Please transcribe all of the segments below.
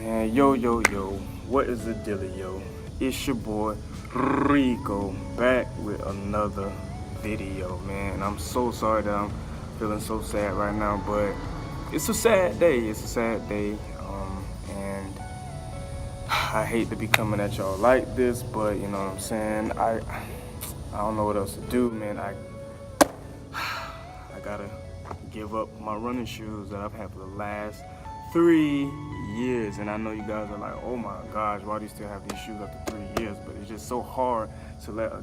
Man, yo, what is the dealio? It's your boy, Rico, back with another video, man. I'm so sorry that I'm feeling so sad right now, but it's a sad day. And I hate to be coming at y'all like this, but you know what I'm saying? I don't know what else to do, man. I gotta give up my running shoes that I've had for the last 3 years, and I know you guys are like, oh my gosh, why do you still have these shoes after 3 years? But it's just so hard to let a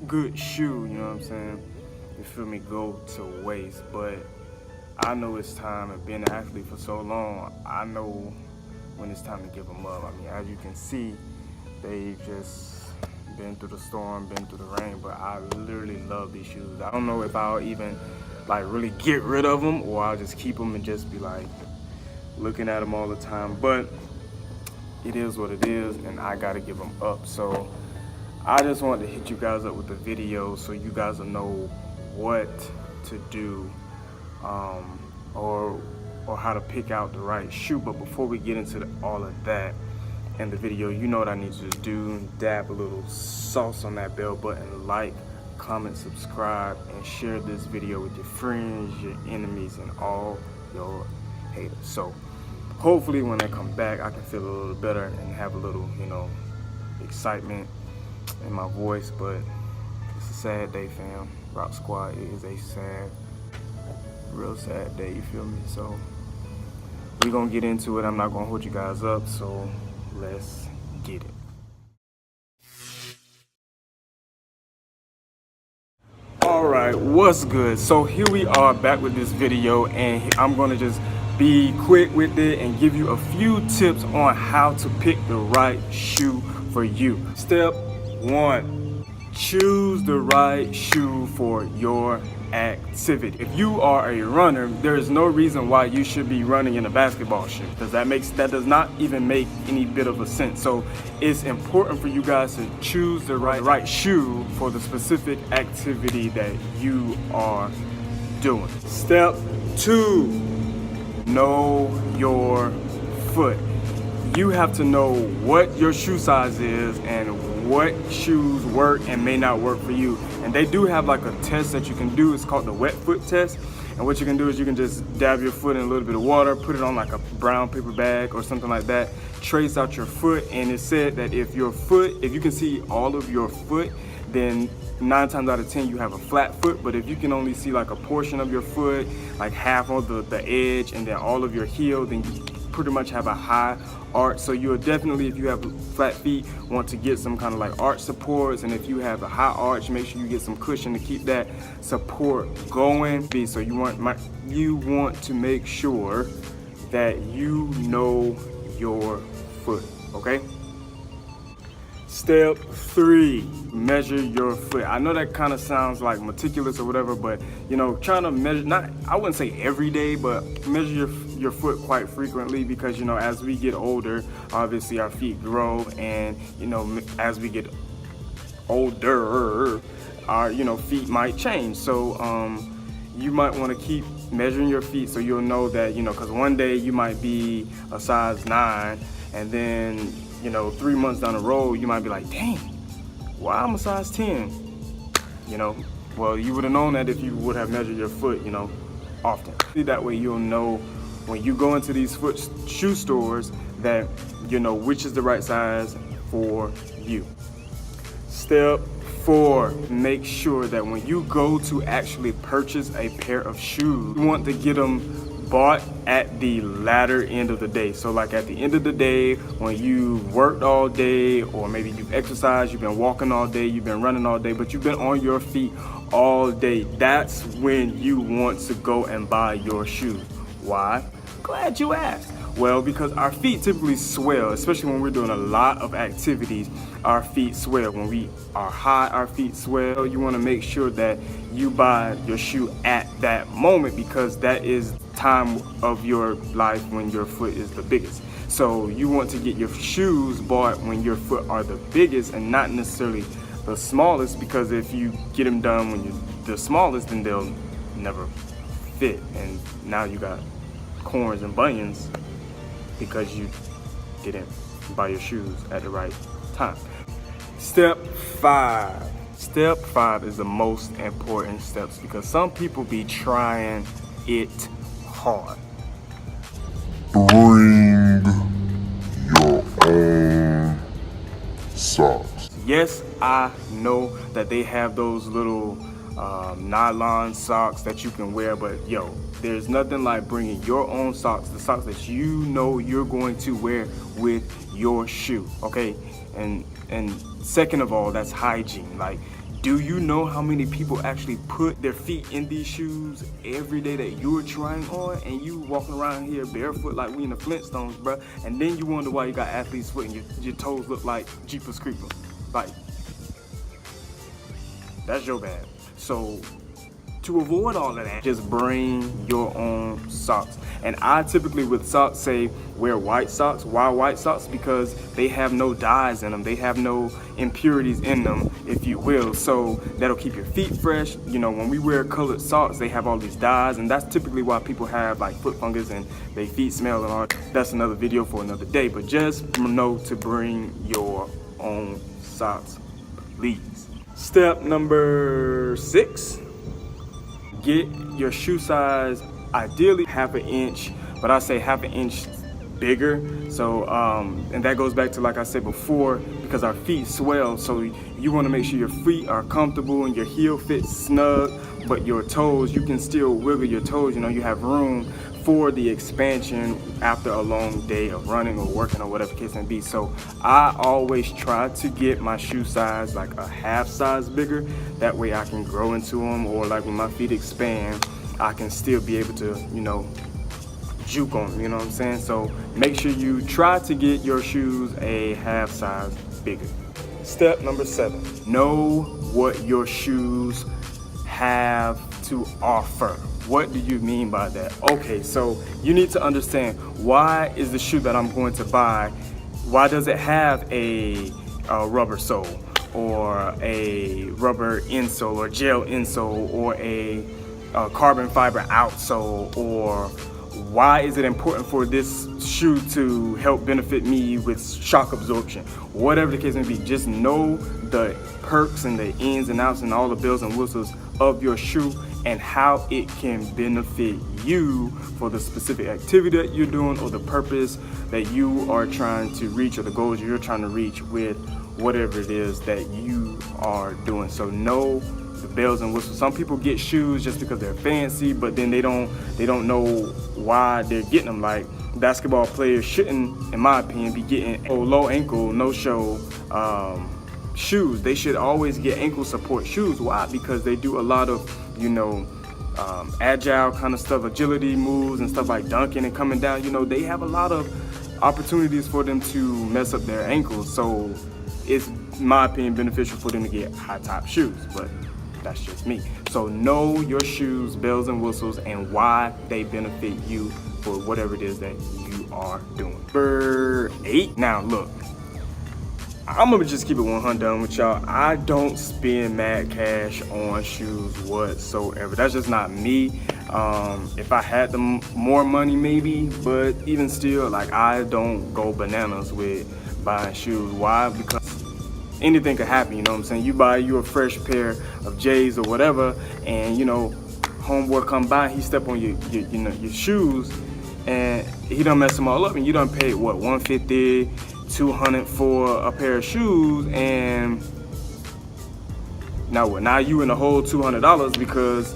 good shoe, you know what I'm saying, you feel me, go to waste. But I know it's time, and being an athlete for so long, I know when it's time to give them up. I mean, as you can see, they've just been through the storm, been through the rain, but I literally love these shoes. I don't know if I'll even like really get rid of them, or I'll just keep them and just be like looking at them all the time. But it is what it is, and I gotta give them up. So I just wanted to hit you guys up with the video so you guys will know what to do, or how to pick out the right shoe. But before we get into all of that in the video, you know what I need you to do: dab a little sauce on that bell button, like, comment, subscribe, and share this video with your friends, your enemies, and all your haters. So hopefully when I come back, I can feel a little better and have a little, you know, excitement in my voice. But it's a sad day, fam. RocSquad, it is a sad, real sad day, you feel me? So we're gonna get into it. I'm not gonna hold you guys up, so let's get it. Alright, what's good? So here we are back with this video, and I'm gonna just be quick with it and give you a few tips on how to pick the right shoe for you. Step 1, choose the right shoe for your activity. If you are a runner, there is no reason why you should be running in a basketball shoe. That does not even make any bit of a sense. So it's important for you guys to choose the right shoe for the specific activity that you are doing. Step 2, know your foot. You have to know what your shoe size is and what shoes work and may not work for you. And they do have like a test that you can do. It's called the wet foot test. And what you can do is you can just dab your foot in a little bit of water, put it on like a brown paper bag or something like that, trace out your foot. And it said that if you can see all of your foot, then 9 times out of 10 you have a flat foot. But if you can only see like a portion of your foot, like half of the edge and then all of your heel, then you pretty much have a high arch. So you'll definitely, if you have flat feet, want to get some kind of like arch supports. And if you have a high arch, make sure you get some cushion to keep that support going. So you want to make sure that you know your foot, okay? Step 3, measure your foot. I know that kind of sounds like meticulous or whatever, but you know, trying to measure, I wouldn't say every day, but measure your foot quite frequently, because you know, as we get older, obviously our feet grow, and you know, as we get older, our feet might change. So you might want to keep measuring your feet so you'll know that, because one day you might be a size 9, and then 3 months down the road, you might be like, dang, why I'm a size 10? Well, you would have known that if you would have measured your foot, often. That way you'll know when you go into these shoe stores that, which is the right size for you. Step 4, make sure that when you go to actually purchase a pair of shoes, you want to get them bought at the latter end of the day. So like at the end of the day, when you worked all day, or maybe you've exercised, you've been walking all day, you've been running all day, but you've been on your feet all day, that's when you want to go and buy your shoes. Why? Glad you asked. Well, because our feet typically swell, especially when we're doing a lot of activities. Our feet swell. When we are high, our feet swell. You want to make sure that you buy your shoe at that moment, because that is time of your life when your foot is the biggest. So you want to get your shoes bought when your foot are the biggest and not necessarily the smallest, because if you get them done when you're the smallest, then they'll never fit, and now you got corns and bunions because you didn't buy your shoes at the right time. Step 5. Step 5 is the most important steps because some people be trying it hard. Bring your own socks. Yes, I know that they have those little nylon socks that you can wear, but yo, there's nothing like bringing your own socks, the socks that you know you're going to wear with your shoe, okay? And second of all, that's hygiene. Like, do you know how many people actually put their feet in these shoes every day that you're trying on, and you walking around here barefoot like we in the Flintstones, bruh, and then you wonder why you got athlete's foot and your toes look like Jeepers Creepers. Like, that's your bad. So to avoid all of that, just bring your own socks. And I typically with socks say wear white socks. Why white socks? Because they have no dyes in them. They have no impurities in them, if you will. So that'll keep your feet fresh. You know, when we wear colored socks, they have all these dyes, and that's typically why people have like foot fungus and their feet smell and all. That's another video for another day. But just know to bring your own socks, please. Step number 6. Get your shoe size, ideally half an inch, but I say half an inch bigger. So, and that goes back to, like I said before, because our feet swell. So you want to make sure your feet are comfortable and your heel fits snug, but your toes, you can still wiggle your toes. You know, you have room for the expansion after a long day of running or working or whatever the case may be. So I always try to get my shoe size like a half size bigger. That way I can grow into them, or like when my feet expand, I can still be able to, you know, juke on them, you know what I'm saying? So make sure you try to get your shoes a half size bigger. Step number 7, know what your shoes have to offer. What do you mean by that? Okay, so you need to understand, why is the shoe that I'm going to buy, why does it have a rubber sole or a rubber insole or gel insole or a carbon fiber outsole, or why is it important for this shoe to help benefit me with shock absorption? Whatever the case may be, just know the perks and the ins and outs and all the bells and whistles of your shoe and how it can benefit you for the specific activity that you're doing or the purpose that you are trying to reach or the goals you're trying to reach with whatever it is that you are doing. So know the bells and whistles. Some people get shoes just because they're fancy, but then they don't know why they're getting them. Like, basketball players shouldn't, in my opinion, be getting low ankle, no show shoes. They should always get ankle support shoes. Why? Because they do a lot of, you know, agile kind of stuff, agility moves and stuff like dunking and coming down. You know, they have a lot of opportunities for them to mess up their ankles. So it's, in my opinion, beneficial for them to get high top shoes, but that's just me. So know your shoes, bells and whistles, and why they benefit you for whatever it is that you are doing. Number 8. Now look, I'm gonna just keep it 100 with y'all. I don't spend mad cash on shoes whatsoever. That's just not me. If I had more money, maybe, but even still, like, I don't go bananas with buying shoes. Why? Because anything could happen, you know what I'm saying? You buy you a fresh pair of J's or whatever, and you know, homeboy come by, he step on your shoes, and he done mess them all up, and you done paid what, $150, $200 for a pair of shoes, and now what? Now you in the whole $200 because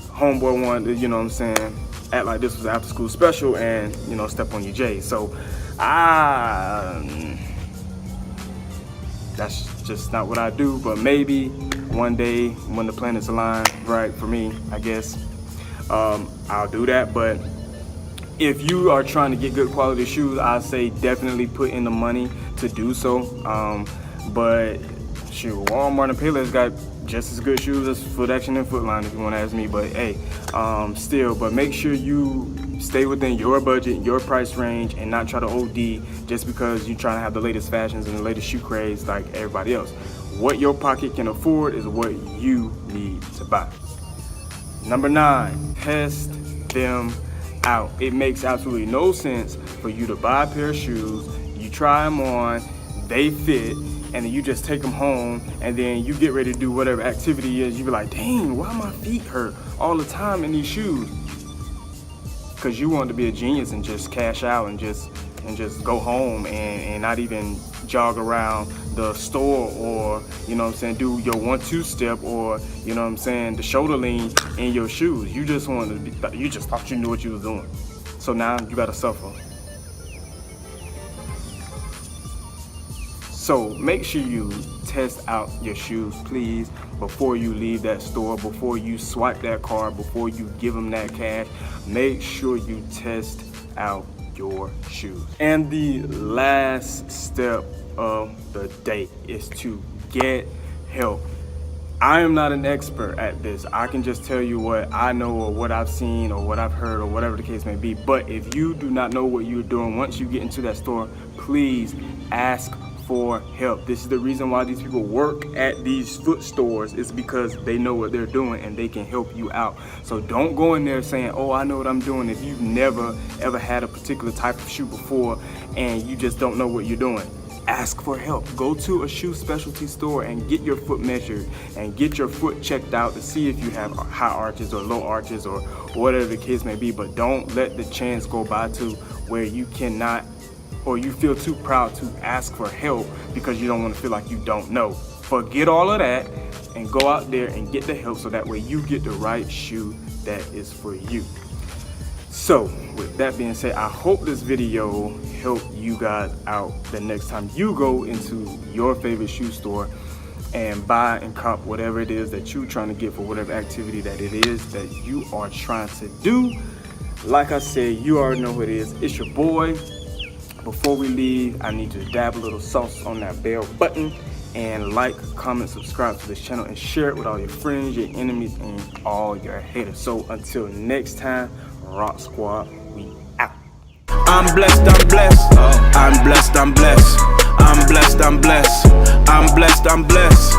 homeboy wanted to, you know what I'm saying, act like this was an after school special and, you know, step on your J's. So that's just not what I do, but maybe one day when the planets align right for me, I guess, I'll do that. But if you are trying to get good quality shoes, I say definitely put in the money to do so. But shoot, Walmart and Payless got just as good shoes as Foot Action and Foot Line, if you want to ask me. But hey, still, but make sure you stay within your budget, your price range, and not try to OD just because you're trying to have the latest fashions and the latest shoe craze like everybody else. What your pocket can afford is what you need to buy. Number 9, test them out. It makes absolutely no sense for you to buy a pair of shoes try them on, they fit, and then you just take them home, and then you get ready to do whatever activity is. You be like, dang, why my feet hurt all the time in these shoes? Because you want to be a genius and just cash out and just go home and not even jog around the store, or you know what I'm saying, do your 1-2 step, or you know what I'm saying, the shoulder lean in your shoes. You just wanted to be, you just thought you knew what you was doing. So now you gotta suffer. So make sure you test out your shoes, please, before you leave that store, before you swipe that card, before you give them that cash. Make sure you test out your shoes. And the last step of the day is to get help. I am not an expert at this. I can just tell you what I know, or what I've seen, or what I've heard, or whatever the case may be. But if you do not know what you're doing, once you get into that store, please ask for help. This is the reason why these people work at these foot stores, is because they know what they're doing and they can help you out. So don't go in there saying, oh, I know what I'm doing, if you've never ever had a particular type of shoe before and you just don't know what you're doing. Ask for help. Go to a shoe specialty store and get your foot measured and get your foot checked out to see if you have high arches or low arches or whatever the case may be. But don't let the chance go by to where you cannot, or you feel too proud to ask for help because you don't want to feel like you don't know. Forget all of that and go out there and get the help, so that way you get the right shoe that is for you. So with that being said, I hope this video helped you guys out the next time you go into your favorite shoe store and buy and cop whatever it is that you're trying to get for whatever activity that it is that you are trying to do. Like I said, you already know who it is. It's your boy. Before we leave, I need to dab a little sauce on that bell button and like, comment, subscribe to this channel, and share it with all your friends, your enemies, and all your haters. So until next time, RocSquad, we out. I'm blessed, I'm blessed. I'm blessed, I'm blessed. I'm blessed, I'm blessed. I'm blessed, I'm blessed.